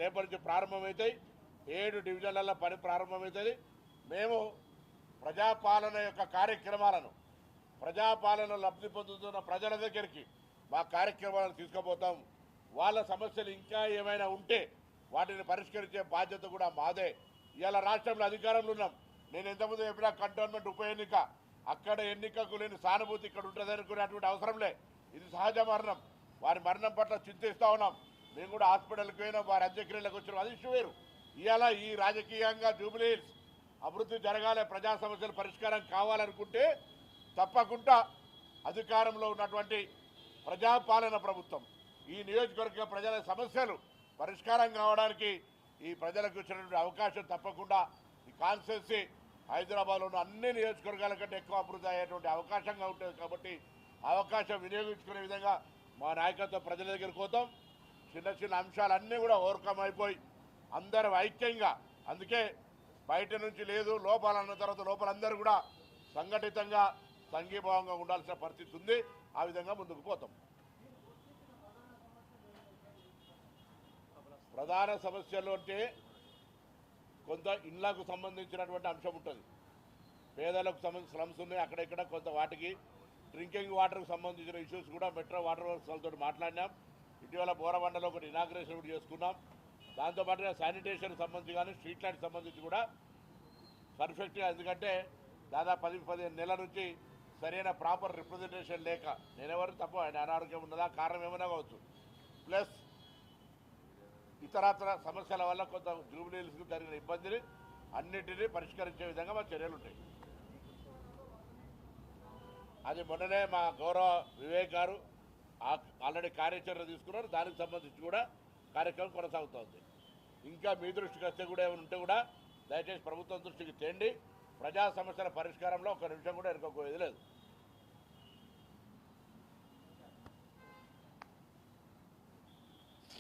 రేపటి నుంచి ప్రారంభమవుతాయి. 7 డివిజన్లలో పని ప్రారంభమవుతుంది. మేము ప్రజాపాలన యొక్క కార్యక్రమాలను ప్రజాపాలన లబ్ధి పొందుతున్న ప్రజల దగ్గరికి మా కార్యక్రమాలను తీసుకుపోతాం. వాళ్ళ సమస్యలు ఇంకా ఏమైనా ఉంటే వాటిని పరిష్కరించే బాధ్యత కూడా మాదే. ఇవాళ రాష్ట్రంలో అధికారంలో ఉన్నాం. నేను ఎంతమంది చెప్పినా కంటోన్మెంట్ ఉప ఎన్నిక, అక్కడ ఎన్నికకు లేని సానుభూతి ఇక్కడ ఉంటుంది అనుకునేటువంటి అవసరం లే. ఇది సహజ మరణం. వారి మరణం పట్ల చింతిస్తూ ఉన్నాం. మేము కూడా హాస్పిటల్కి పోయినాం, వారి అంత్యక్రియలకు వచ్చినాం. అది ఇష్యూ వేరు. ఇవాళ ఈ రాజకీయంగా జూబ్లీ హిల్స్ అభివృద్ధి జరగాలి, ప్రజా సమస్యల పరిష్కారం కావాలనుకుంటే తప్పకుండా అధికారంలో ఉన్నటువంటి ప్రజాపాలన ప్రభుత్వం ఈ నియోజకవర్గ ప్రజల సమస్యలు పరిష్కారం కావడానికి ఈ ప్రజలకు ఇచ్చినటువంటి అవకాశం తప్పకుండా ఈ కాన్స్టిట్యున్సీ హైదరాబాద్లో ఉన్న అన్ని నియోజకవర్గాల కంటే ఎక్కువ అభివృద్ధి అయ్యేటువంటి అవకాశంగా ఉంటుంది. కాబట్టి అవకాశం వినియోగించుకునే విధంగా మా నాయకత్వం ప్రజల దగ్గరికి పోతాం. చిన్న చిన్న అంశాలన్నీ కూడా ఓవర్కమ్ అయిపోయి అందరూ ఐక్యంగా, అందుకే బయట నుంచి లేదు లోపాలన్న తర్వాత లోపలందరూ కూడా సంఘటితంగా సంఘీభావంగా ఉండాల్సిన పరిస్థితి ఉంది. ఆ విధంగా ముందుకు పోతాం. ప్రధాన సమస్యలు అంటే కొంత ఇళ్లకు సంబంధించినటువంటి అంశం ఉంటుంది. పేదలకు సంబంధించిన స్లమ్స్ ఉన్నాయి, అక్కడెక్కడ కొంత వాటికి డ్రింకింగ్ వాటర్కి సంబంధించిన ఇష్యూస్ కూడా మెట్రో వాటర్ వర్క్స్ వాళ్ళతో మాట్లాడినాం. ఇటీవల బోరబండలో ఒకటి ఇనాగ్రేషన్ కూడా చేసుకున్నాం. దాంతోపాటుగా శానిటేషన్కి సంబంధించి కానీ స్ట్రీట్ లైట్కి సంబంధించి కూడా పర్ఫెక్ట్గా, ఎందుకంటే దాదాపు 10-15 నెలల నుంచి సరైన ప్రాపర్ రిప్రజెంటేషన్ లేక, నేనెవరు తప్ప ఆయన అనారోగ్యం ఉన్నదా కారణం ఏమైనా కావచ్చు, ప్లస్ ఇతరత్ర సమస్యల వల్ల కొంత జూబ్లీ హిల్స్కి జరిగిన ఇబ్బందిని అన్నిటినీ పరిష్కరించే విధంగా మా చర్యలు ఉంటాయి. అది మొన్ననే మా గౌరవ వివేక్ గారు ఆల్రెడీ కార్యాచరణ తీసుకున్నారు. దానికి సంబంధించి కూడా కార్యక్రమం కొనసాగుతుంది. ఇంకా మీ దృష్టికి వస్తే కూడా ఏమైనా ఉంటే కూడా దయచేసి ప్రభుత్వం దృష్టికి తేండి. ప్రజా సమస్యల పరిష్కారంలో ఒక నిమిషం కూడా ఎరుకోపోయేది లేదు.